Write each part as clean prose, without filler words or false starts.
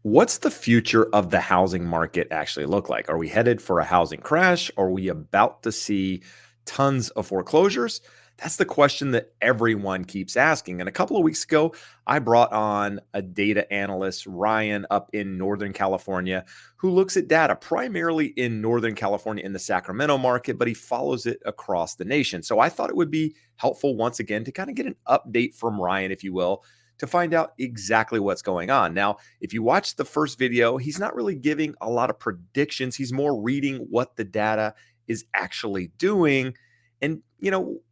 What's the future of the housing market actually look like? Are we headed for a housing crash? Are we about to see tons of foreclosures? That's the question that everyone keeps asking. And a couple of weeks ago, I brought on a data analyst, Ryan, up in Northern California, who looks at data primarily in Northern California in the Sacramento market, but he follows it across the nation. So I thought it would be helpful once again to kind of get an update from Ryan, if you will, to find out exactly what's going on. Now, if you watch the first video, he's not really giving a lot of predictions. He's more reading what the data is actually doing. And,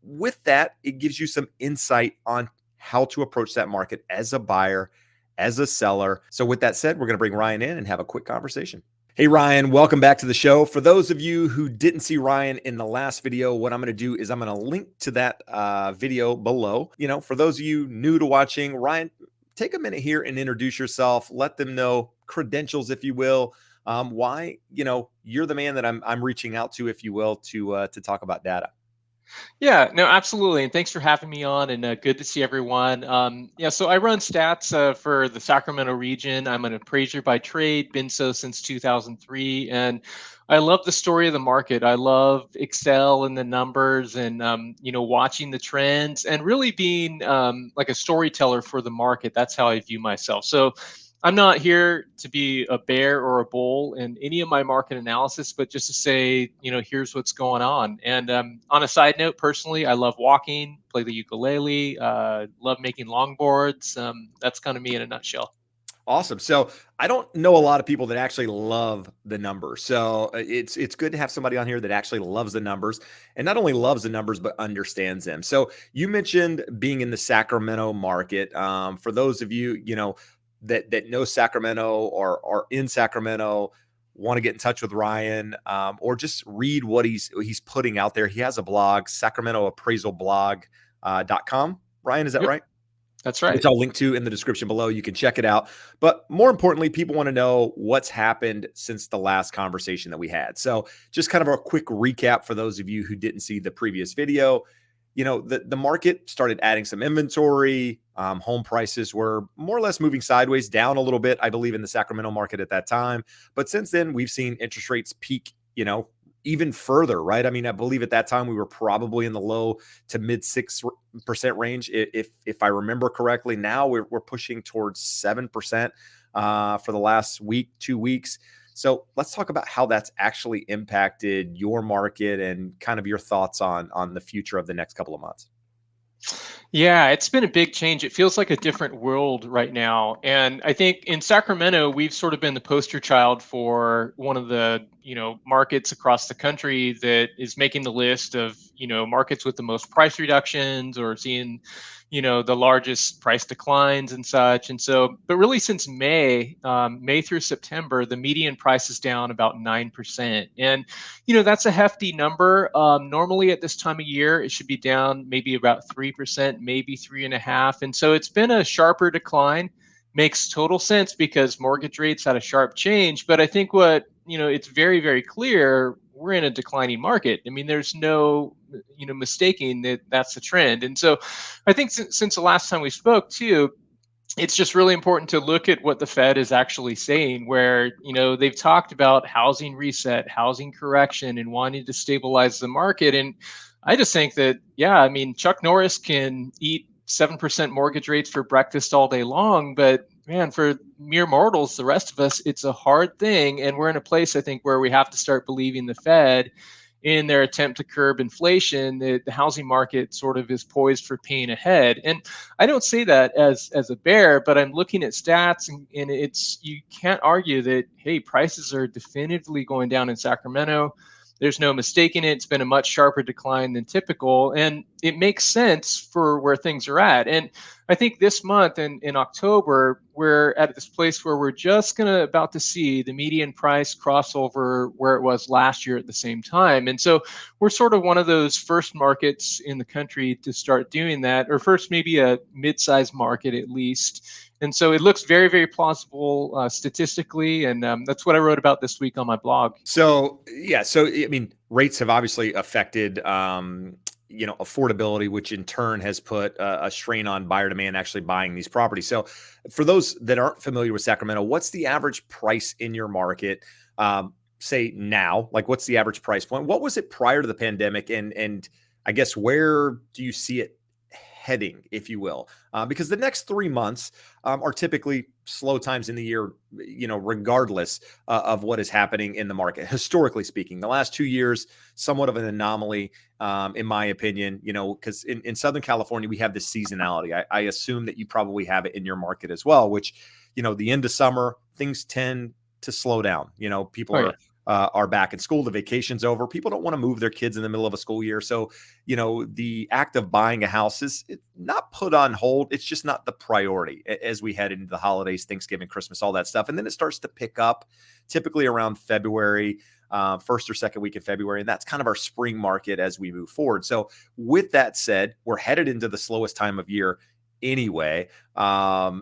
with that, it gives you some insight on how to approach that market as a buyer, as a seller. So, with that said, we're going to bring Ryan in and have a quick conversation. Hey, Ryan, welcome back to the show. For those of you who didn't see Ryan in the last video, what I'm going to do is I'm going to link to that video below. For those of you new to watching, Ryan, take a minute here and introduce yourself. Let them know credentials, if you will, why, you're the man that I'm reaching out to, if you will, to talk about data. Yeah, no, absolutely. And thanks for having me on and good to see everyone. So I run stats for the Sacramento region. I'm an appraiser by trade, been so since 2003. And I love the story of the market. I love Excel and the numbers and, watching the trends and really being like a storyteller for the market. That's how I view myself. So I'm not here to be a bear or a bull in any of my market analysis, but just to say, here's what's going on. And on a side note, personally, I love walking, play the ukulele, love making longboards. That's kind of me in a nutshell. Awesome. So I don't know a lot of people that actually love the numbers. So it's good to have somebody on here that actually loves the numbers, and not only loves the numbers but understands them. So you mentioned being in the Sacramento market. For those of you that know Sacramento or are in Sacramento, want to get in touch with Ryan, or just read what he's putting out there. He has a blog, Sacramento Appraisal Blog .com. Ryan, is that Yep, right? that's right. Which I'll link to in the description below. You can check it out. But more importantly, people want to know what's happened since the last conversation that we had. So just kind of a quick recap for those of you who didn't see the previous video. The market started adding some inventory. Home prices were more or less moving sideways, down a little bit, I believe, in the Sacramento market at that time. But since then, we've seen interest rates peak, even further, right? I mean, I believe at that time we were probably in the low to mid 6% range, if I remember correctly. Now we're pushing towards 7% for the last week, 2 weeks. So let's talk about how that's actually impacted your market and kind of your thoughts on the future of the next couple of months. Yeah, it's been a big change. It feels like a different world right now. And I think in Sacramento, we've sort of been the poster child for one of the, markets across the country that is making the list of, markets with the most price reductions or seeing, the largest price declines and such. And so, but really since May through September, the median price is down about 9%. And that's a hefty number. Normally at this time of year, it should be down maybe about 3%, maybe 3.5%. And so it's been a sharper decline. Makes total sense because mortgage rates had a sharp change. But I think it's very, very clear we're in a declining market. I mean, there's no, mistaking that that's the trend. And so I think since the last time we spoke too, it's just really important to look at what the Fed is actually saying, where, they've talked about housing reset, housing correction, and wanting to stabilize the market. And I just think that, yeah, I mean, Chuck Norris can eat 7% mortgage rates for breakfast all day long, but man, for mere mortals, the rest of us, it's a hard thing. And we're in a place, I think, where we have to start believing the Fed in their attempt to curb inflation. The housing market sort of is poised for pain ahead. And I don't say that as a bear, but I'm looking at stats and it's, you can't argue that, hey, prices are definitively going down in Sacramento. There's no mistaking it. It's been a much sharper decline than typical. And it makes sense for where things are at. And I think this month in October, we're at this place where we're just about to see the median price cross over where it was last year at the same time. And so we're sort of one of those first markets in the country to start doing that, or first maybe a mid-sized market at least. And so it looks very, very plausible statistically. And that's what I wrote about this week on my blog. So, yeah. So, I mean, rates have obviously affected affordability, which in turn has put a strain on buyer demand actually buying these properties. So for those that aren't familiar with Sacramento, what's the average price in your market? Say now, like what's the average price point? What was it prior to the pandemic? And I guess where do you see it heading, if you will? Because the next 3 months are typically slow times in the year, regardless of what is happening in the market. Historically speaking, the last 2 years, somewhat of an anomaly, in my opinion, because in Southern California, we have this seasonality. I assume that you probably have it in your market as well, which, the end of summer, things tend to slow down. People Oh yeah. are back in school, the vacation's over. People don't want to move their kids in the middle of a school year. So, the act of buying a house is not put on hold. It's just not the priority as we head into the holidays, Thanksgiving, Christmas, all that stuff. And then it starts to pick up typically around February, first or second week in February. And that's kind of our spring market as we move forward. So with that said, we're headed into the slowest time of year anyway.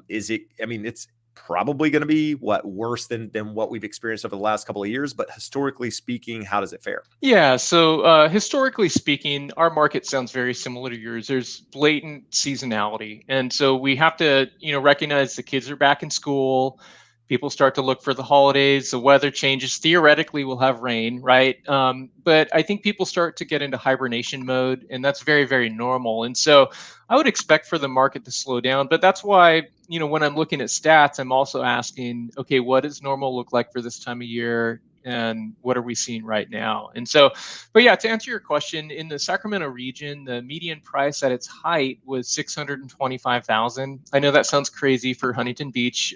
It's probably going to be worse than what we've experienced over the last couple of years, but historically speaking, how does it fare? Yeah. So historically speaking, our market sounds very similar to yours. There's blatant seasonality, and so we have to, recognize the kids are back in school. People start to look for the holidays. The weather changes. Theoretically, we'll have rain, right? But I think people start to get into hibernation mode, and that's very, very normal. And so I would expect for the market to slow down. But that's why, when I'm looking at stats, I'm also asking, okay, what does normal look like for this time of year? And what are we seeing right now? And so, but yeah, to answer your question, in the Sacramento region, the median price at its height was 625,000. I know that sounds crazy for Huntington Beach.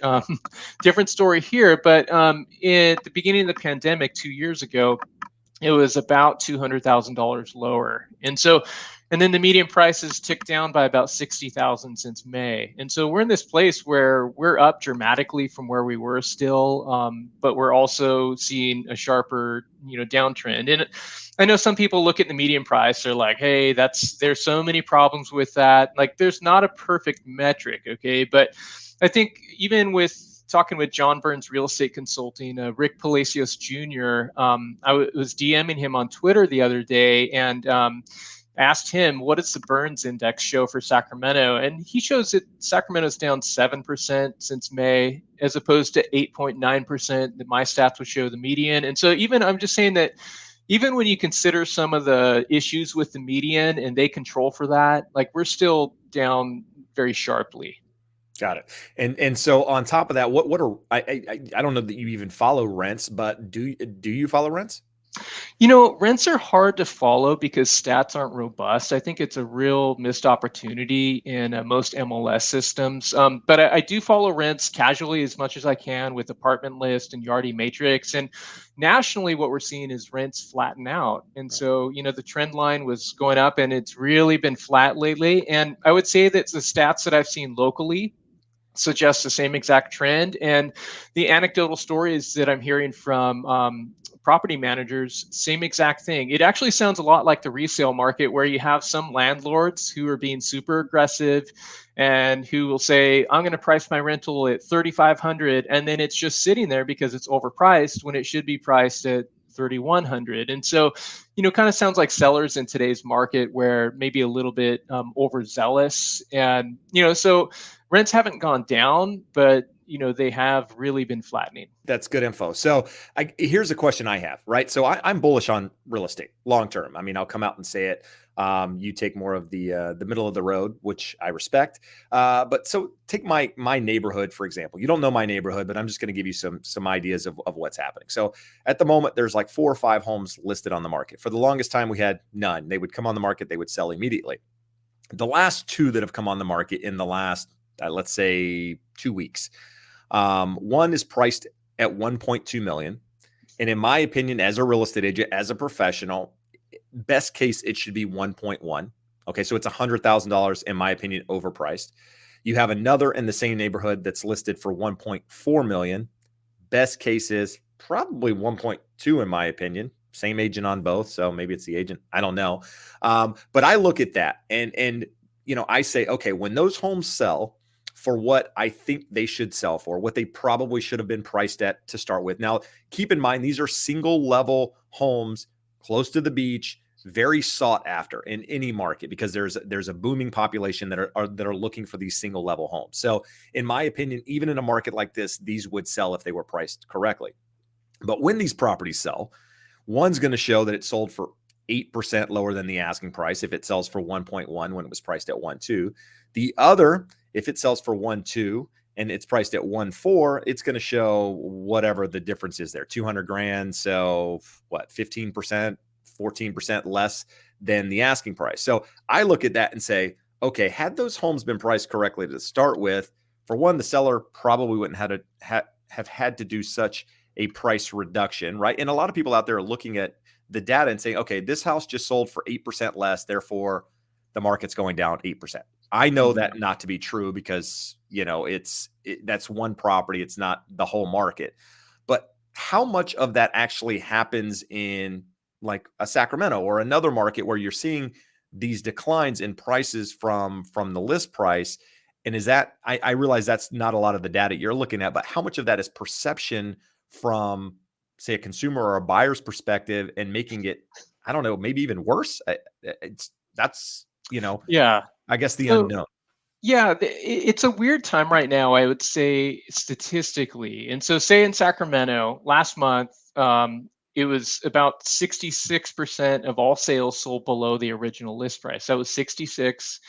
Different story here, but at the beginning of the pandemic 2 years ago, it was about $200,000 lower. And then the median prices ticked down by about 60,000 since May. And so we're in this place where we're up dramatically from where we were still, but we're also seeing a sharper, downtrend. And I know some people look at the median price, they're like, hey, there's so many problems with that. Like, there's not a perfect metric, okay? But I think even with talking with John Burns Real Estate Consulting, Rick Palacios Jr. Was DMing him on Twitter the other day and asked him, what does the Burns Index show for Sacramento? And he shows that Sacramento's down 7% since May, as opposed to 8.9% that my stats would show the median. And so I'm just saying that even when you consider some of the issues with the median and they control for that, like, we're still down very sharply. Got it. And so on top of that, what are I don't know that you even follow rents, but do you follow rents? Rents are hard to follow because stats aren't robust. I think it's a real missed opportunity in most MLS systems. But I do follow rents casually as much as I can with Apartment List and Yardi Matrix. And nationally, what we're seeing is rents flatten out. And Right. so, the trend line was going up and it's really been flat lately. And I would say that the stats that I've seen locally suggest the same exact trend. And the anecdotal stories that I'm hearing from property managers, same exact thing. It actually sounds a lot like the resale market, where you have some landlords who are being super aggressive and who will say, I'm going to price my rental at 3,500, and then it's just sitting there because it's overpriced when it should be priced at 3,100. And so, kind of sounds like sellers in today's market, where maybe a little bit overzealous. And so rents haven't gone down, but they have really been flattening. That's good info. So here's a question I have, right? So I'm bullish on real estate long term. I mean, I'll come out and say it. You take more of the middle of the road, which I respect. But so take my neighborhood, for example. You don't know my neighborhood, but I'm just going to give you some ideas of what's happening. So at the moment, there's like 4 or 5 homes listed on the market. For the longest time, we had none. They would come on the market, they would sell immediately. The last 2 that have come on the market in the last, let's say, 2 weeks. One is priced at 1.2 million. And in my opinion, as a real estate agent, as a professional, best case, it should be 1.1. Okay. So it's $100,000, in my opinion, overpriced. You have another in the same neighborhood that's listed for 1.4 million. Best case is probably 1.2, in my opinion. Same agent on both. So maybe it's the agent. I don't know. But I look at that and I say, okay, when those homes sell for what I think they should sell for, what they probably should have been priced at to start with. Now, keep in mind, these are single level homes close to the beach, very sought after in any market because there's a booming population that are looking for these single level homes. So in my opinion, even in a market like this, these would sell if they were priced correctly. But when these properties sell, one's going to show that it sold for 8% lower than the asking price if it sells for 1.1 when it was priced at 1.2. The other, if it sells for 1.2 and it's priced at 1.4, it's going to show whatever the difference is there, 200 grand. So what, 15%, 14% less than the asking price. So I look at that and say, okay, had those homes been priced correctly to start with, for one, the seller probably wouldn't have had to do such a price reduction, right? And a lot of people out there are looking at the data and saying, okay, this house just sold for 8% less, therefore the market's going down 8%. I know Mhm. that not to be true because, that's one property, it's not the whole market. But how much of that actually happens in like a Sacramento or another market where you're seeing these declines in prices from the list price? And is that, I realize that's not a lot of the data you're looking at, but how much of that is perception from, say, a consumer or a buyer's perspective and making it, I don't know, maybe even worse? That's, Yeah. I guess the So unknown. yeah, it's a weird time right now, I would say statistically. And so, say in Sacramento last month, it was about 66% of all sales sold below the original list price. That was 66.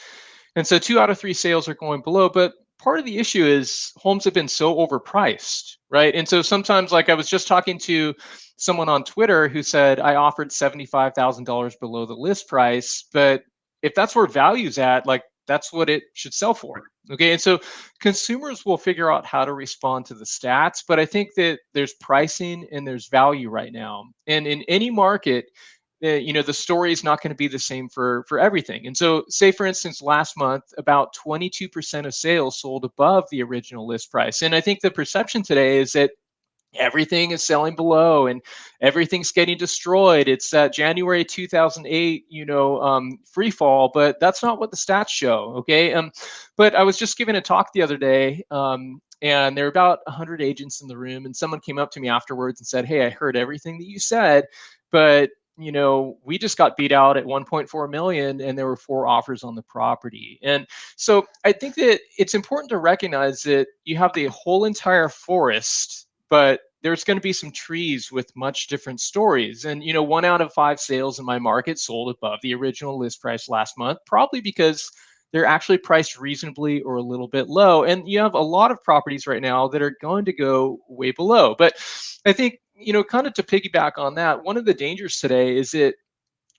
And so, 2 out of 3 sales are going below. But part of the issue is homes have been so overpriced, right? And so, sometimes, like I was just talking to someone on Twitter who said, I offered $75,000 below the list price. But if that's where value's at, like, that's what it should sell for. Okay. And so consumers will figure out how to respond to the stats, but I think that there's pricing and there's value right now. And in any market, the story is not going to be the same for everything. And so, say for instance, last month, about 22% of sales sold above the original list price. And I think the perception today is that everything is selling below and everything's getting destroyed. It's that January 2008, free fall, but that's not what the stats show. Okay. But I was just giving a talk the other day, and there were about 100 agents in the room, and someone came up to me afterwards and said, hey, I heard everything that you said, but we just got beat out at 1.4 million and there were 4 offers on the property. And so I think that it's important to recognize that you have the whole entire forest, but there's going to be some trees with much different stories. And 1 out of 5 sales in my market sold above the original list price last month, probably because they're actually priced reasonably or a little bit low. And you have a lot of properties right now that are going to go way below. But I think, kind of to piggyback on that, one of the dangers today is that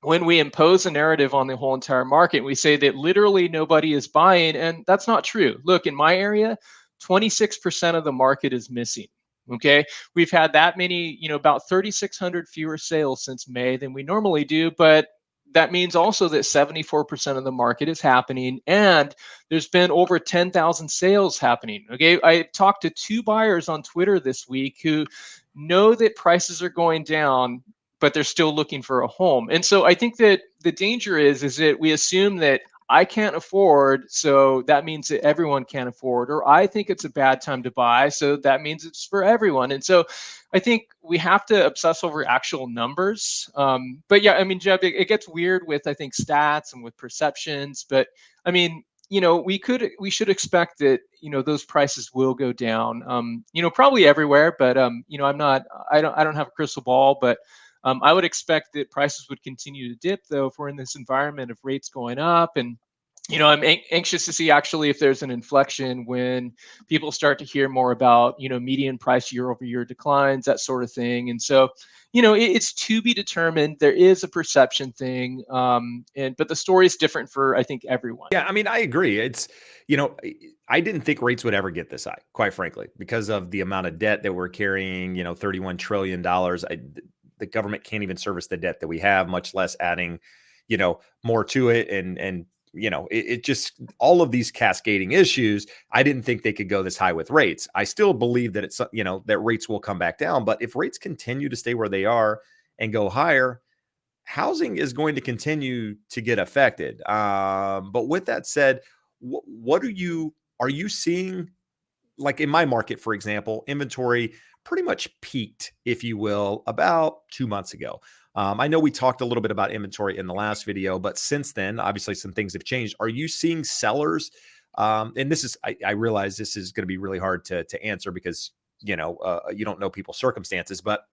when we impose a narrative on the whole entire market, we say that literally nobody is buying, and that's not true. Look, in my area, 26% of the market is missing. Okay. We've had that many, about 3,600 fewer sales since May than we normally do. But that means also that 74% of the market is happening. And there's been over 10,000 sales happening. Okay. I talked to 2 buyers on Twitter this week who know that prices are going down, but they're still looking for a home. And so I think that the danger is that we assume that I can't afford, so that means that everyone can't afford, or I think it's a bad time to buy, so that means it's for everyone. And so I think we have to obsess over actual numbers. But yeah, I mean, Jeb, it gets weird with, I think, stats and with perceptions. But I mean, we should expect that those prices will go down. Probably everywhere, but I don't have a crystal ball, but I would expect that prices would continue to dip, though, if we're in this environment of rates going up. And I'm anxious to see actually if there's an inflection when people start to hear more about median price year over year declines, that sort of thing. And so it's to be determined. There is a perception thing, but the story is different for, I think, everyone. Yeah, I mean, I agree. You know, I didn't think rates would ever get this high, quite frankly, because of the amount of debt that we're carrying, $31 trillion. The government can't even service the debt that we have, much less adding, more to it. And it just, all of these cascading issues, I didn't think they could go this high with rates. I still believe that that rates will come back down. But if rates continue to stay where they are and go higher, housing is going to continue to get affected. But with that said, what are you seeing? Like in my market, for example, inventory pretty much peaked, if you will, about 2 months ago. I know we talked a little bit about inventory in the last video, but since then, obviously some things have changed. Are you seeing sellers? And this is, I realize this is going to be really hard to answer because, you don't know people's circumstances, but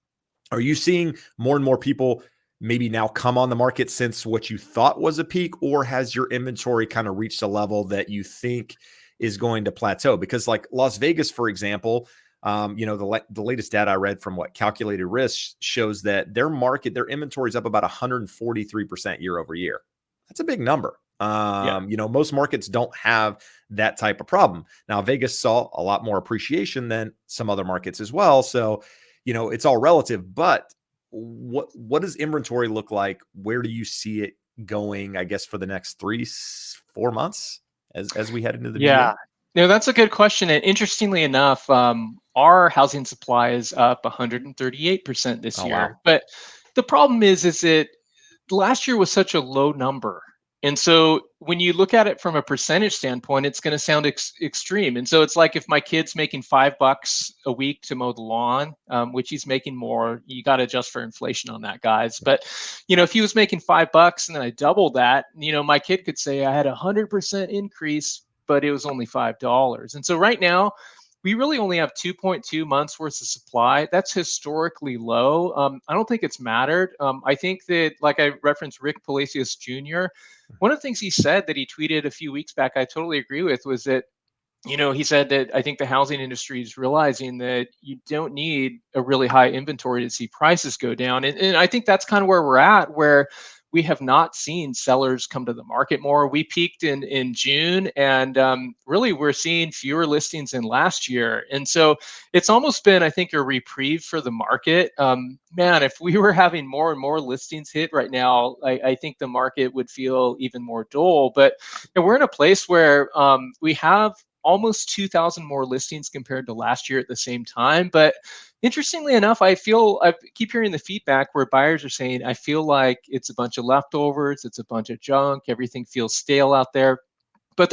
are you seeing more and more people maybe now come on the market since what you thought was a peak, or has your inventory kind of reached a level that you think is going to plateau? Because like Las Vegas, for example, the latest data I read from Calculated Risk shows that their inventory is up about 143% year over year. That's a big number. Yeah. Most markets don't have that type of problem. Now, Vegas saw a lot more appreciation than some other markets as well. So, it's all relative, but what does inventory look like? Where do you see it going, I guess, for the next 3-4 months as we head into the new Yeah. year? No, that's a good question. And interestingly enough, our housing supply is up 138% this Oh, wow. year. But the problem is that last year was such a low number. And so when you look at it from a percentage standpoint, it's going to sound extreme. And so it's like if my kid's making $5 a week to mow the lawn, which he's making more, you got to adjust for inflation on that, guys. But if he was making $5 and then I doubled that, my kid could say I had 100% increase, but it was only $5. And so right now, we really only have 2.2 months worth of supply. That's historically low. I don't think it's mattered. I think that, like I referenced Rick Palacios Jr., one of the things he said that he tweeted a few weeks back, I totally agree with, was that, he said that I think the housing industry is realizing that you don't need a really high inventory to see prices go down. And I think that's kind of where we're at, where we have not seen sellers come to the market more. We peaked in June, and really we're seeing fewer listings than last year. And so it's almost been, I think, a reprieve for the market. Man, if we were having more and more listings hit right now, I think the market would feel even more dull. But we're in a place where we have almost 2,000 more listings compared to last year at the same time. But interestingly enough, I keep hearing the feedback where buyers are saying, I feel like it's a bunch of leftovers, it's a bunch of junk, everything feels stale out there. But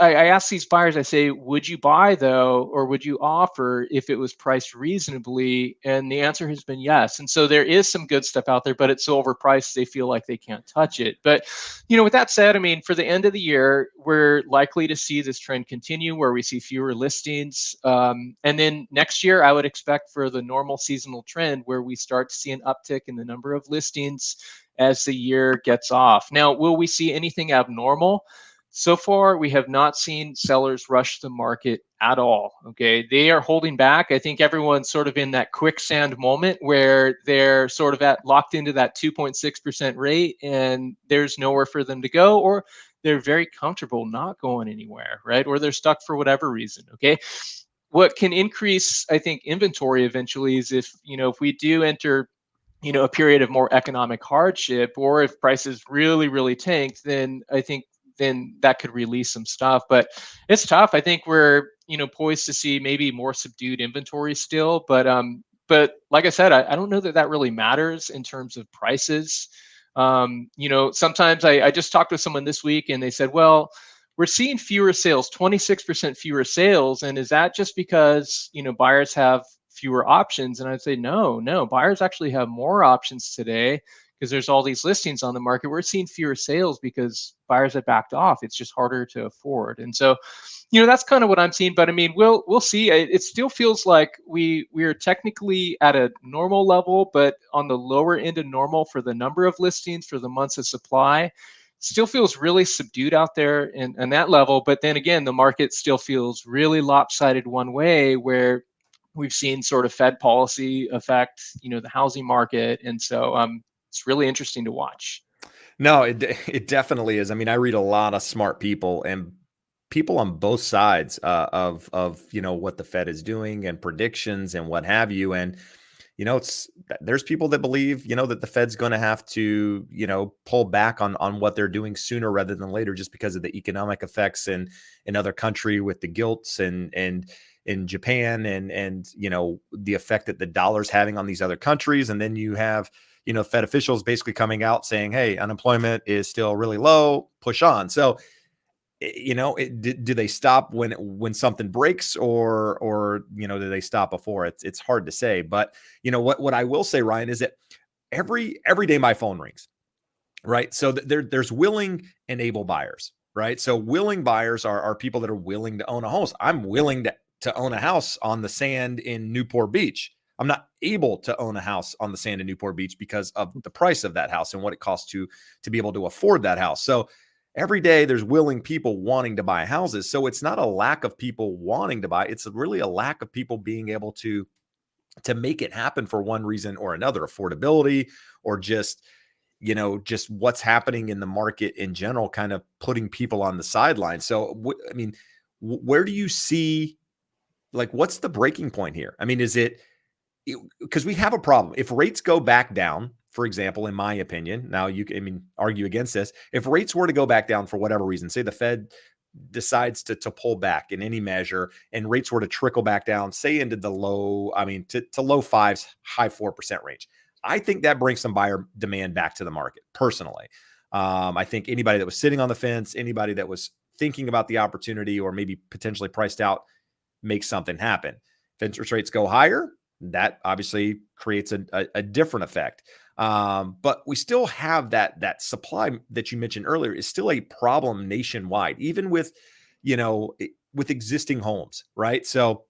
I ask these buyers, I say, would you buy though, or would you offer if it was priced reasonably? And the answer has been yes. And so there is some good stuff out there, but it's so overpriced they feel like they can't touch it. But with that said, I mean, for the end of the year, we're likely to see this trend continue where we see fewer listings. And then next year, I would expect for the normal seasonal trend where we start to see an uptick in the number of listings as the year gets off. Now, will we see anything abnormal? So far, we have not seen sellers rush the market at all. Okay. They are holding back. I think everyone's sort of in that quicksand moment where they're sort of locked into that 2.6% rate and there's nowhere for them to go, or they're very comfortable not going anywhere, right? Or they're stuck for whatever reason. Okay. What can increase, I think, inventory eventually is if we do enter a period of more economic hardship, or if prices really, really tanked, then I think then that could release some stuff. But it's tough. I think we're poised to see maybe more subdued inventory still. But like I said, I don't know that really matters in terms of prices. Sometimes I just talked with someone this week and they said, well, we're seeing fewer sales, 26% fewer sales. And is that just because, buyers have fewer options? And I'd say, no, buyers actually have more options today because there's all these listings on the market. We're seeing fewer sales because buyers have backed off. It's just harder to afford. And so, that's kind of what I'm seeing. But I mean, we'll see. It still feels like we are technically at a normal level, but on the lower end of normal for the number of listings, for the months of supply. Still feels really subdued out there in that level. But then again, the market still feels really lopsided one way, where we've seen sort of Fed policy affect, the housing market. And so it's really interesting to watch. No, it definitely is. I mean, I read a lot of smart people and people on both sides of what the Fed is doing and predictions and what have you. And there's people that believe that the Fed's going to have to pull back on what they're doing sooner rather than later, just because of the economic effects in other country with the gilts and in Japan and the effect that the dollar's having on these other countries. And then you have Fed officials basically coming out saying, hey, unemployment is still really low, push on. So do they stop when something breaks, or do they stop before? It's hard to say. But what I will say, Ryan, is that every day my phone rings, right? So there's willing and able buyers, right? So willing buyers are people that are willing to own a house. I'm willing to own a house on the sand in Newport Beach. I'm not able to own a house on the sand in Newport Beach because of the price of that house and what it costs to be able to afford that house. So every day there's willing people wanting to buy houses. So it's not a lack of people wanting to buy. It's really a lack of people being able to make it happen for one reason or another, affordability, or just what's happening in the market in general, kind of putting people on the sidelines. So, where do you see, like, what's the breaking point here? I mean, is it because we have a problem? If rates go back down, for example, in my opinion, now argue against this. If rates were to go back down for whatever reason, say the Fed decides to pull back in any measure, and rates were to trickle back down, say into the to low fives, high 4% range, I think that brings some buyer demand back to the market. Personally, I think anybody that was sitting on the fence, anybody that was thinking about the opportunity or maybe potentially priced out, makes something happen. If interest rates go higher, that obviously creates a different effect. But we still have that supply that you mentioned earlier is still a problem nationwide, even with existing homes, right? So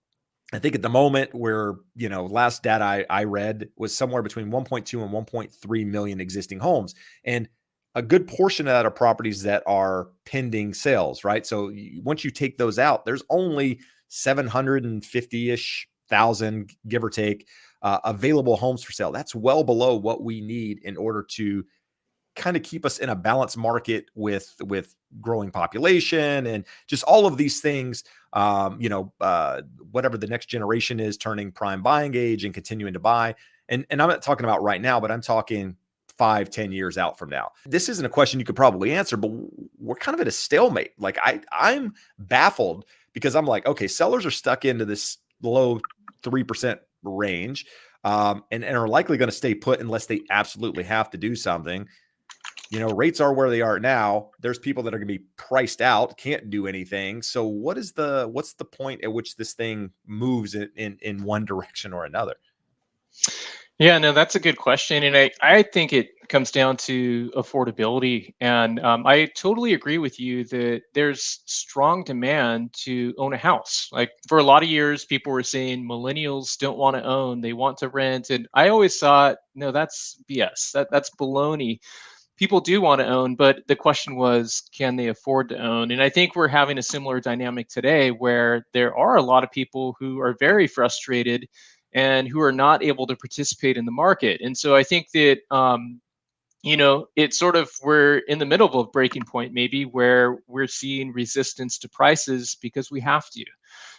I think at the moment where, last data I read was somewhere between 1.2 and 1.3 million existing homes. And a good portion of that are properties that are pending sales, right? So once you take those out, there's only 750-ish thousand, give or take, available homes for sale. That's well below what we need in order to kind of keep us in a balanced market with growing population and just all of these things. Whatever the next generation is turning prime buying age and continuing to buy. And I'm not talking about right now, but I'm talking 5-10 years out from now. This isn't a question you could probably answer, but we're kind of at a stalemate. Like I'm baffled because I'm like, okay, sellers are stuck into this low 3% range, and are likely going to stay put unless they absolutely have to do something. Rates are where they are now. There's people that are going to be priced out, can't do anything. So what's the point at which this thing moves in one direction or another? Yeah, no, that's a good question. And I think it comes down to affordability. And I totally agree with you that there's strong demand to own a house. Like for a lot of years, people were saying millennials don't want to own, they want to rent. And I always thought, no, that's BS. That's baloney. People do want to own, but the question was, can they afford to own? And I think we're having a similar dynamic today where there are a lot of people who are very frustrated and who are not able to participate in the market. And so I think that it's sort of we're in the middle of a breaking point, maybe where we're seeing resistance to prices because we have to.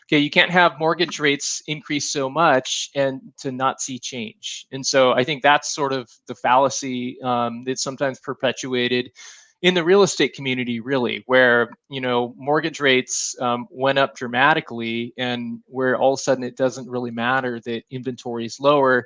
Okay, you can't have mortgage rates increase so much and to not see change. And so I think that's sort of the fallacy that's sometimes perpetuated in the real estate community, really, where mortgage rates went up dramatically, and where all of a sudden it doesn't really matter that inventory is lower.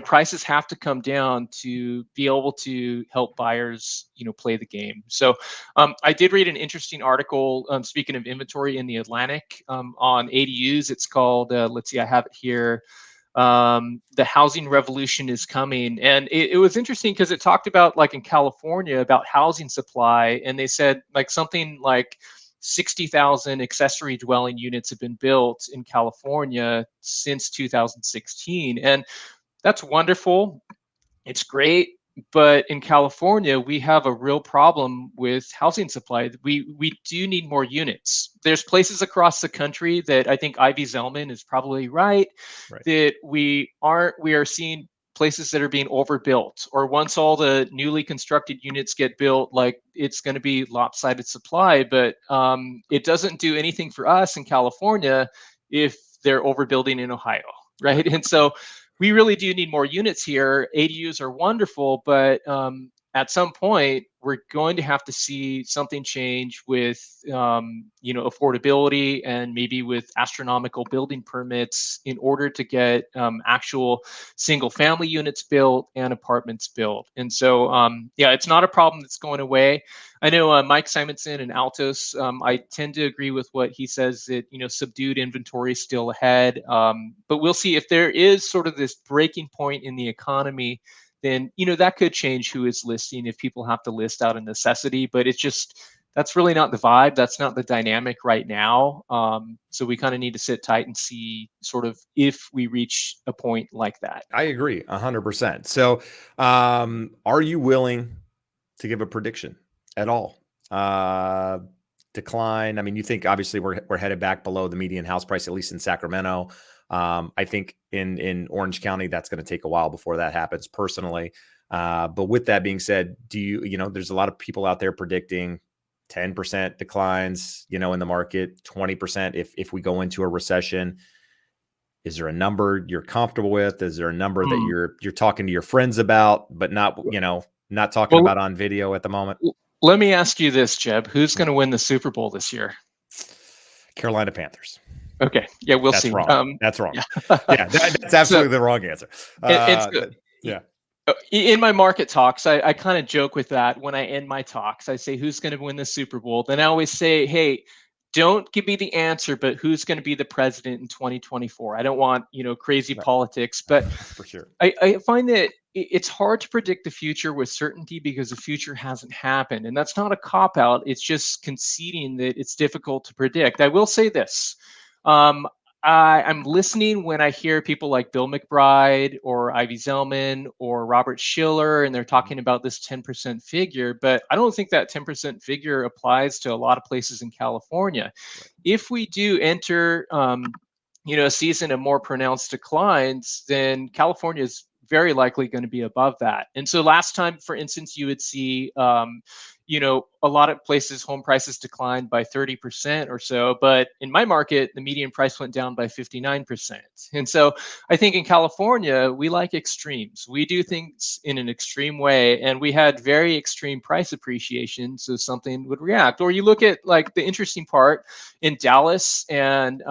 Prices have to come down to be able to help buyers play the game. So I did read an interesting article, speaking of inventory, in the Atlantic on ADUs. It's called let's see, I have it here. The housing revolution is coming. And it was interesting because it talked about, like, in California, about housing supply. And they said like something like 60,000 accessory dwelling units have been built in California since 2016. And that's wonderful. It's great. But in California, we have a real problem with housing supply. We do need more units. There's places across the country that I think Ivy Zellman is probably right, Right. that we are seeing places that are being overbuilt, or once all the newly constructed units get built, like, it's going to be lopsided supply. But it doesn't do anything for us in California if they're overbuilding in Ohio, right? And so we really do need more units here. ADUs are wonderful, but at some point, we're going to have to see something change with, affordability and maybe with astronomical building permits in order to get actual single family units built and apartments built. And so, yeah, it's not a problem that's going away. I know Mike Simonson and Altos. I tend to agree with what he says that subdued inventory is still ahead, but we'll see if there is sort of this breaking point in the economy. Then that could change who is listing if people have to list out of necessity. But it's just that's really not the vibe. That's not the dynamic right now. So we kind of need to sit tight and see sort of if we reach a point like that. I agree 100%. So, are you willing to give a prediction at all? Decline. I mean, you think obviously we're headed back below the median house price, at least in Sacramento. I think in Orange County, that's going to take a while before that happens personally. But with that being said, there's a lot of people out there predicting 10% declines, in the market, 20% if we go into a recession. Is there a number you're comfortable with? Is there a number that you're talking to your friends about, but not talking Well, about on video at the moment? let me ask you this, Jeb. Who's going to win the Super Bowl this year? Carolina Panthers. Okay. Yeah, we'll That's see. wrong. That's wrong. Yeah. Yeah, that's absolutely the wrong answer. Yeah. In my market talks, I kind of joke with that when I end my talks. I say, who's going to win the Super Bowl? Then I always say, hey, don't give me the answer, but who's going to be the president in 2024? I don't want, crazy politics, but for sure. I find that it's hard to predict the future with certainty because the future hasn't happened. And that's not a cop out. It's just conceding that it's difficult to predict. I will say this. Um, I'm listening when I hear people like Bill McBride or Ivy Zellman or Robert Schiller, and they're talking about this 10% figure. But I don't think that 10% figure applies to a lot of places in California. Right. If we do enter, a season of more pronounced declines, then California is very likely going to be above that. And so last time, for instance, you would see, a lot of places home prices declined by 30% or so, but in my market, the median price went down by 59%. And so I think in California, we like extremes. We do things in an extreme way, and we had very extreme price appreciation, so something would react. Or you look at like the interesting part in Dallas and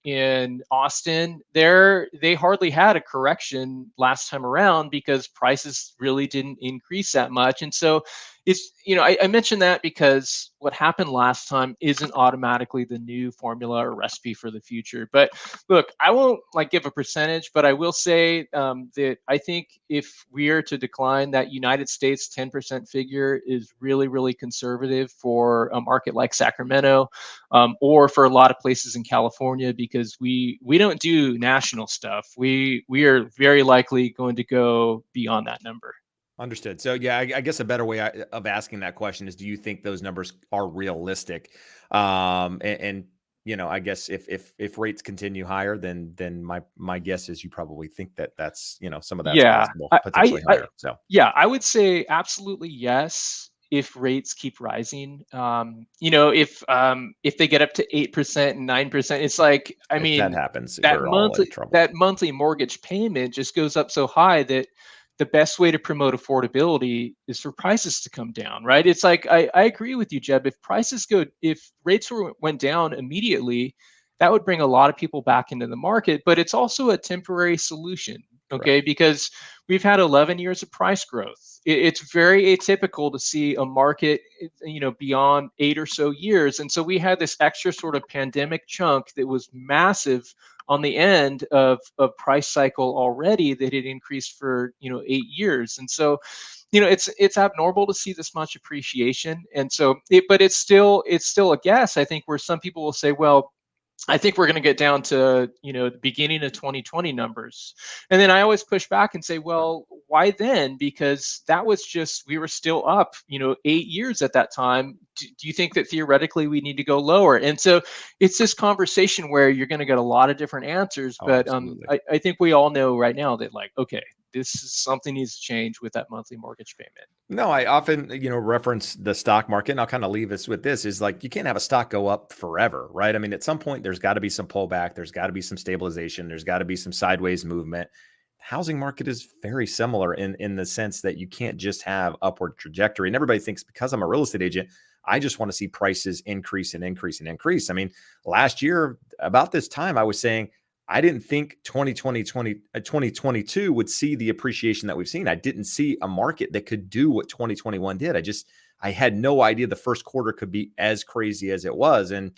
in Austin, they hardly had a correction last time around because prices really didn't increase that much. And so it's, I mentioned that because what happened last time isn't automatically the new formula or recipe for the future. But look, I won't give a percentage, but I will say that I think if we are to decline, that United States 10% figure is really, really conservative for a market like Sacramento, or for a lot of places in California, because we don't do national stuff. We are very likely going to go beyond that number. Understood. So yeah, I guess a better way of asking that question is, do you think those numbers are realistic? And I guess if rates continue higher, then my guess is you probably think that's some of that's Yeah, possible, potentially higher. So yeah, I would say absolutely yes if rates keep rising. If they get up to 8% and 9%, it's like, I if that mean, happens, we're all in trouble. that monthly mortgage payment just goes up so high that the best way to promote affordability is for prices to come down, right? It's like I agree with you, Jeb. If rates went down immediately, that would bring a lot of people back into the market, but it's also a temporary solution. Correct. Okay, because we've had 11 years of price growth. It's very atypical to see a market, beyond 8 or so years. And so we had this extra sort of pandemic chunk that was massive on the end of price cycle already that had increased for 8 years. And so it's abnormal to see this much appreciation. And so but it's still a guess, I think, where some people will say, well, I think we're going to get down to, the beginning of 2020 numbers. And then I always push back and say, well, why then? Because that was just, we were still up, 8 years at that time. Do you think that theoretically we need to go lower? And so it's this conversation where you're going to get a lot of different answers. Oh, But absolutely. I think we all know right now that, okay, this is something needs to change with that monthly mortgage payment. No, I often, reference the stock market, and I'll kind of leave us with this, is like, you can't have a stock go up forever, right? I mean, at some point there's got to be some pullback. There's got to be some stabilization. There's got to be some sideways movement. housing market is very similar in the sense that you can't just have upward trajectory. And everybody thinks because I'm a real estate agent, I just want to see prices increase and increase and increase. I mean, last year about this time, I was saying I didn't think 2022 would see the appreciation that we've seen. I didn't see a market that could do what 2021 did. I had no idea the first quarter could be as crazy as it was. And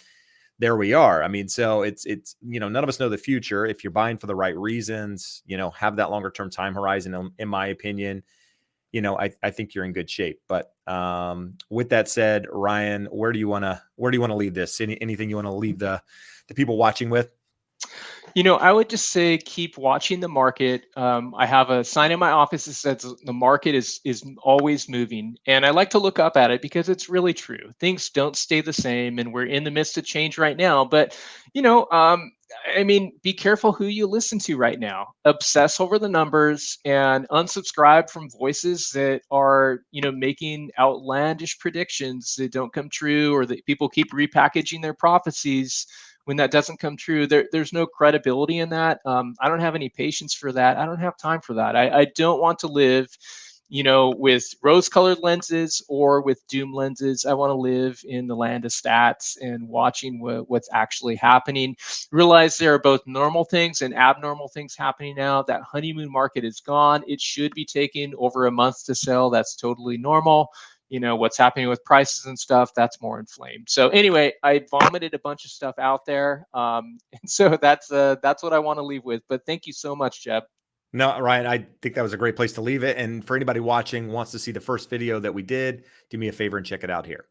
there we are. I mean, so it's none of us know the future. If you're buying for the right reasons, have that longer term time horizon. In my opinion, I think you're in good shape. But with that said, Ryan, where do you want to leave this? Anything you want to leave the people watching with? I would just say keep watching the market. I have a sign in my office that says the market is always moving, and I like to look up at it because it's really true. Things don't stay the same, and we're in the midst of change right now. But be careful who you listen to right now. Obsess over the numbers and unsubscribe from voices that are making outlandish predictions that don't come true, or that people keep repackaging their prophecies when that doesn't come true. There's no credibility in that. I don't have any patience for that. I don't have time for that. I don't want to live, with rose-colored lenses or with doom lenses. I want to live in the land of stats and watching what's actually happening. Realize there are both normal things and abnormal things happening now. That honeymoon market is gone. It should be taking over a month to sell. That's totally normal. What's happening with prices and stuff, that's more inflamed. So anyway, I vomited a bunch of stuff out there, and so that's what I want to leave with. But thank you so much, Jeb. No, Ryan, I think that was a great place to leave it. And for anybody watching wants to see the first video that we did, do me a favor and check it out here.